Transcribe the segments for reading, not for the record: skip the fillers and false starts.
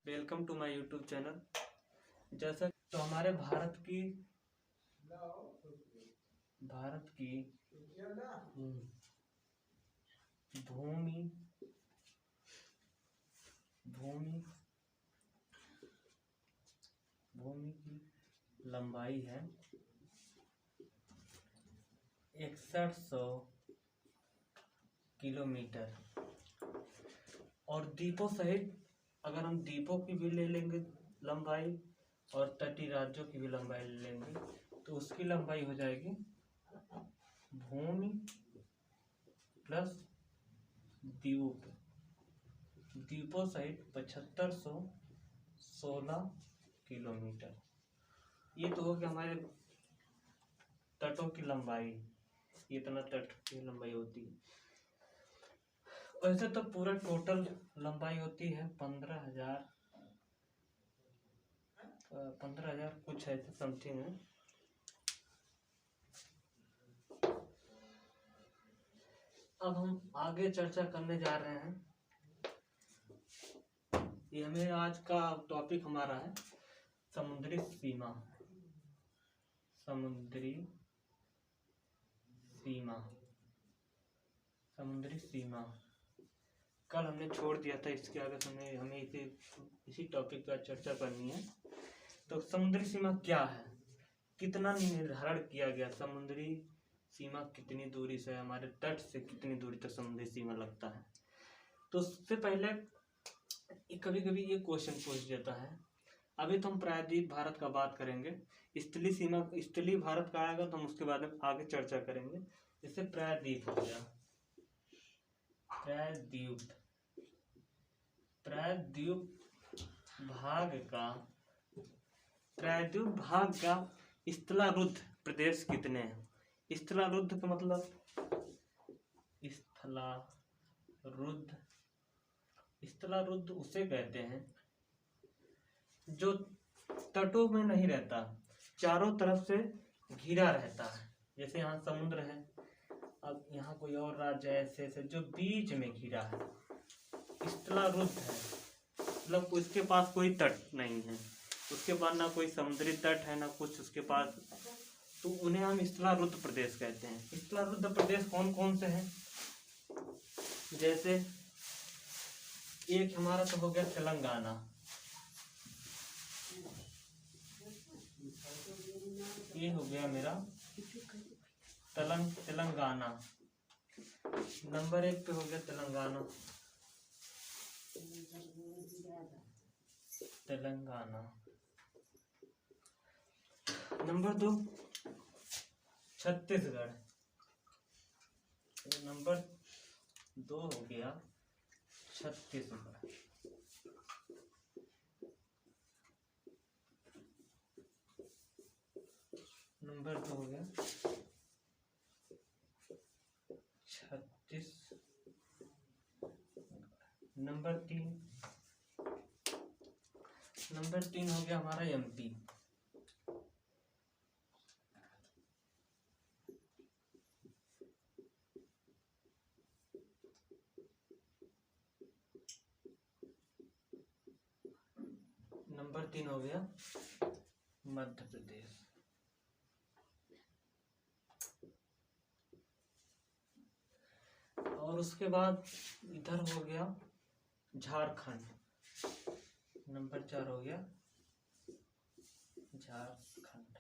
Welcome to my YouTube channel. जैसा तो हमारे भारत की भूमि भूमि भूमि की लंबाई है 6100 किलोमीटर। और द्वीपों सहित अगर हम द्वीपों की भी ले लेंगे लंबाई और तटीय राज्यों की भी लंबाई ले लेंगे तो उसकी लंबाई हो जाएगी भूमि प्लस द्वीपों सहित 7516 किलोमीटर। ये तो हो गया हमारे तटों की लंबाई, इतना तट की लंबाई होती है। वैसे तो पूरा टोटल लंबाई होती है 15,000 कुछ है समथिंग है। अब हम आगे चर्चा करने जा रहे हैं। ये हमें आज का टॉपिक हमारा है समुद्री सीमा। समुद्री सीमा कल हमने छोड़ दिया था, इसके आगे हमें इसी टॉपिक पर चर्चा करनी है। तो समुद्री सीमा क्या है, कितना निर्धारण किया गया, समुद्री सीमा कितनी दूरी से, हमारे तट से कितनी दूरी तक समुद्री सीमा लगता है। तो उससे पहले कभी कभी ये क्वेश्चन पूछ देता है। अभी तो हम प्रायद्वीप भारत का बात करेंगे, स्थलीय भारत का आएगा तो हम उसके बाद में आगे चर्चा करेंगे। जैसे प्रायद्वीप हो गया, प्रायद्वीप भाग का स्थलारुद्ध प्रदेश कितने हैं। स्थलारुद्ध का मतलब स्थलारुद्ध उसे कहते हैं जो तटों में नहीं रहता, चारों तरफ से घिरा रहता है। जैसे यहाँ समुद्र है, अब यहाँ कोई और राज्य ऐसे जो बीच में घिरा है, स्थलारुद्ध है। मतलब उसके पास कोई तट नहीं है, उसके पास ना कोई समुद्री तट है ना कुछ उसके पास, तो उन्हें हम स्थलारुद्ध प्रदेश कहते हैं। स्थलारुद्ध प्रदेश कौन कौन से हैं, जैसे एक हमारा तो हो गया तेलंगाना, ये हो गया मेरा तेलंगाना। नंबर 1 पे हो गया तेलंगाना। नंबर 2 छत्तीसगढ़। नंबर 2 हो गया छत्तीसगढ़। नंबर 2 हो गया छत्तीसगढ़। नंबर 3 हो गया हमारा एमपी। नंबर 3 हो गया मध्य प्रदेश। और उसके बाद इधर हो गया झारखंड। नंबर 4 हो गया झारखंड।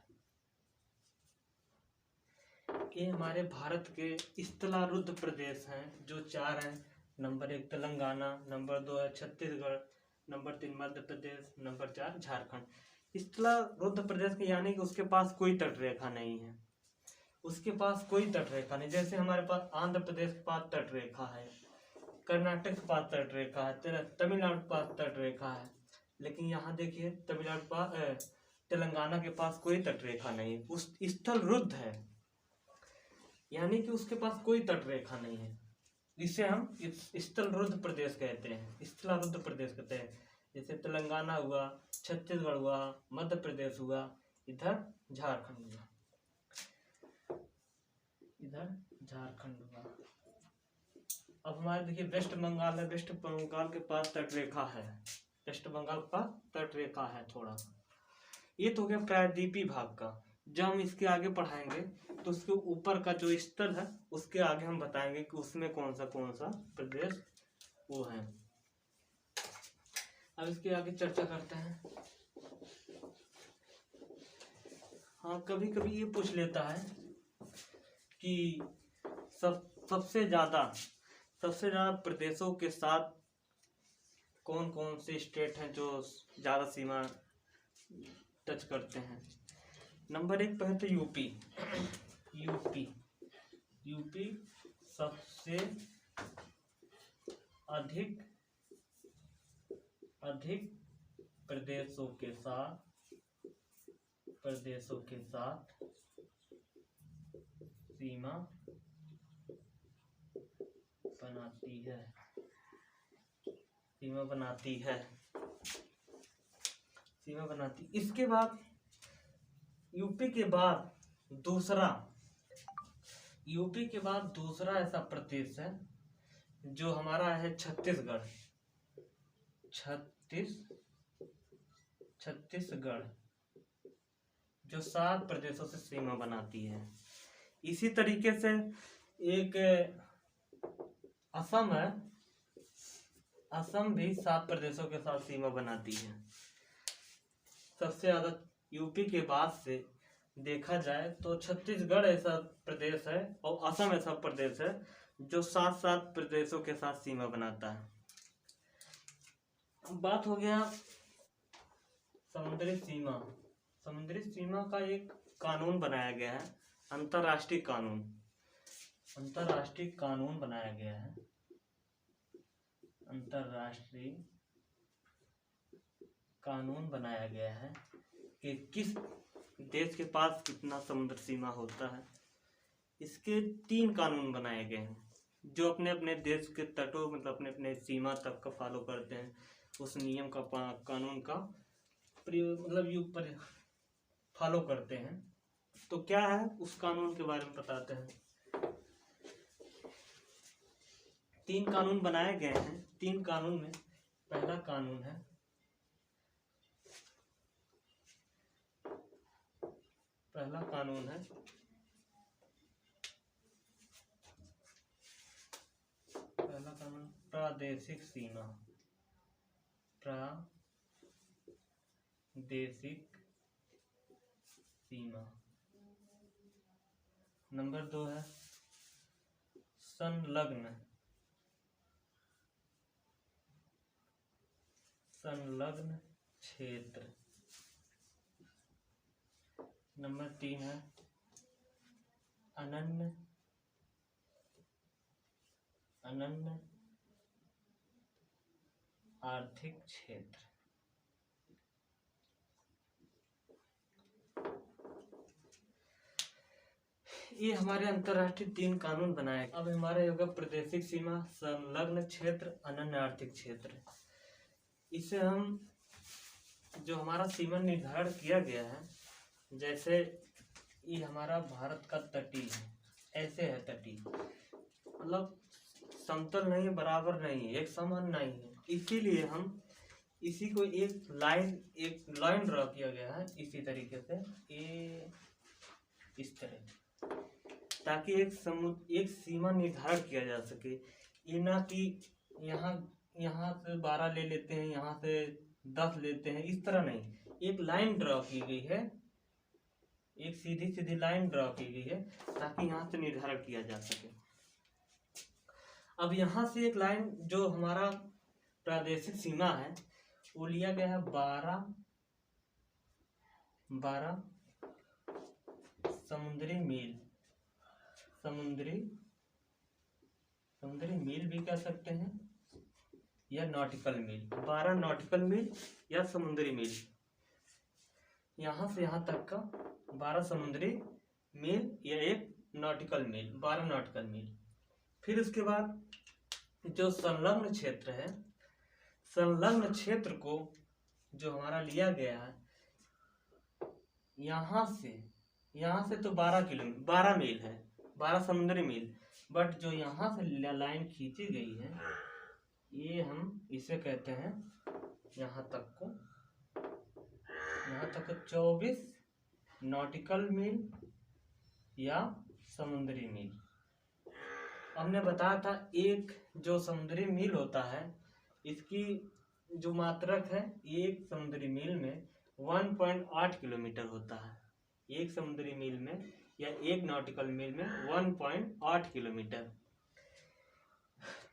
ये हमारे भारत के स्थलारुद्ध प्रदेश हैं जो 4 हैं। नंबर 1 तेलंगाना, नंबर 2 है छत्तीसगढ़, नंबर 3 मध्य प्रदेश, नंबर 4 झारखंड। स्थलारुद्ध प्रदेश के यानी कि उसके पास कोई तट रेखा नहीं है, उसके पास कोई तट रेखा नहीं। जैसे हमारे पास आंध्र प्रदेश के पास तट रेखा है, कर्नाटक के पास तट रेखा है, तमिलनाडु के पास तट रेखा है, लेकिन यहाँ देखिए तेलंगाना के पास कोई तट रेखा नहीं, उस स्थलरुद्ध है, यानी कि उसके पास कोई तट रेखा नहीं है। इसे हम स्थलरुद्ध प्रदेश कहते हैं, स्थलारुद्ध प्रदेश कहते हैं। जैसे तेलंगाना हुआ, छत्तीसगढ़ हुआ, मध्य प्रदेश हुआ, इधर झारखंड हुआ, अब हमारे देखिए वेस्ट बंगाल है, वेस्ट बंगाल के पास तट रेखा है, वेस्ट बंगाल का तट रेखा है थोड़ा। ये तो हो गया प्रायद्वीपीय भाग का। जब हम इसके आगे पढ़ाएंगे तो उसके ऊपर का जो स्तर है उसके आगे हम बताएंगे कि उसमें कौन सा प्रदेश वो है। अब इसके आगे चर्चा करते हैं। हाँ, कभी कभी ये पूछ लेता है कि सबसे ज्यादा प्रदेशों के साथ कौन कौन से स्टेट हैं जो ज्यादा सीमा टच करते हैं। नंबर 1 पे है तो यूपी सबसे अधिक प्रदेशों के साथ सीमा बनाती। इसके बाद यूपी के बाद दूसरा ऐसा प्रदेश है जो हमारा है छत्तीसगढ़। जो 7 प्रदेशों से सीमा बनाती है। इसी तरीके से एक असम है। असम भी 7 प्रदेशों के साथ सीमा बनाती है। सबसे ज्यादा यूपी के बाद से देखा जाए तो छत्तीसगढ़ ऐसा प्रदेश है और असम ऐसा प्रदेश है जो 7 प्रदेशों के साथ सीमा बनाता है। बात हो गया समुद्री सीमा का एक कानून बनाया गया है, अंतर्राष्ट्रीय कानून बनाया गया है। अंतर्राष्ट्रीय कानून बनाया गया है कि किस देश के पास कितना समुद्र सीमा होता है। इसके 3 कानून बनाए गए हैं जो अपने अपने देश के तटों मतलब अपने अपने सीमा तक का फॉलो करते हैं। उस नियम का कानून का मतलब फॉलो करते हैं। तो क्या है उस कानून के बारे में बताते हैं। 3 कानून बनाए गए हैं। 3 कानून में पहला कानून है प्रादेशिक सीमा। नंबर 2 है संलग्न क्षेत्र। नंबर 3 है अनन्य आर्थिक क्षेत्र। ये हमारे अंतर्राष्ट्रीय 3 कानून बनाए। अब हमारे होगा प्रादेशिक सीमा, संलग्न क्षेत्र, अनन्य आर्थिक क्षेत्र। इसे हम जो हमारा सीमा निर्धारण किया गया है, जैसे ये हमारा भारत का तटीय है, ऐसे है तटीय मतलब समतल नहीं है, बराबर नहीं है, एक समान नहीं है। इसीलिए हम इसी को एक लाइन ड्रॉ किया गया है इसी तरीके से इस तरह, ताकि एक सीमा निर्धारण किया जा सके। ये ना कि यहाँ से 12 ले लेते हैं, यहाँ से 10 लेते हैं, इस तरह नहीं। एक लाइन ड्रॉ की गई है, एक सीधी लाइन ड्रॉ की गई है ताकि यहाँ से निर्धारण किया जा सके। अब यहाँ से एक लाइन जो हमारा प्रादेशिक सीमा है वो लिया गया है 12 समुद्री मील भी कह सकते हैं या नॉटिकल मील। 12 नॉटिकल मील या समुद्री मील, यहाँ से यहाँ तक का 12 समुद्री मील या 1 नॉटिकल मील, 12 नॉटिकल मील। फिर उसके बाद जो संलग्न क्षेत्र है, संलग्न क्षेत्र को जो हमारा लिया गया है यहाँ से तो 12 मील है, 12 समुद्री मील, बट जो यहाँ से लाइन खींची गई है ये हम इसे कहते हैं यहाँ तक को 24 नॉटिकल मील या समुद्री मील। हमने बताया था एक जो समुद्री मील होता है, इसकी जो मात्रक है एक समुद्री मील में 1.8 किलोमीटर होता है। एक समुद्री मील में या एक नॉटिकल मील में 1.8 किलोमीटर।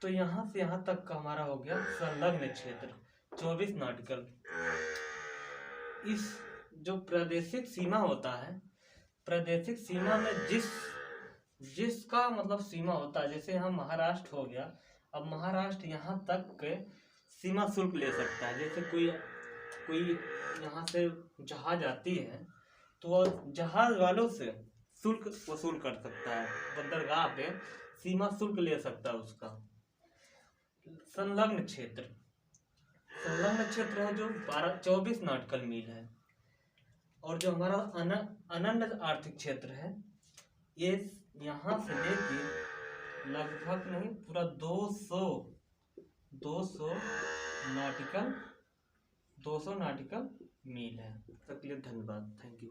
तो यहाँ से यहाँ तक का हमारा हो गया संलग्न क्षेत्र 24 नॉटिकल। इस जो प्रादेशिक सीमा होता है, प्रादेशिक सीमा में जिसका मतलब सीमा होता है, जैसे हम महाराष्ट्र हो गया, अब महाराष्ट्र यहाँ तक के सीमा शुल्क ले सकता है। जैसे कोई यहाँ से जहाज आती है तो जहाज वालों से शुल्क वसूल कर सकता है, बंदरगाह पे सीमा शुल्क ले सकता है उसका। संलग्न क्षेत्र है जो 24 नॉटिकल मील है। और जो हमारा अनन्य आर्थिक क्षेत्र है, ये यहाँ से लेके लगभग नहीं पूरा 200 नॉटिकल मील है। तक के लिए धन्यवाद, थैंक यू।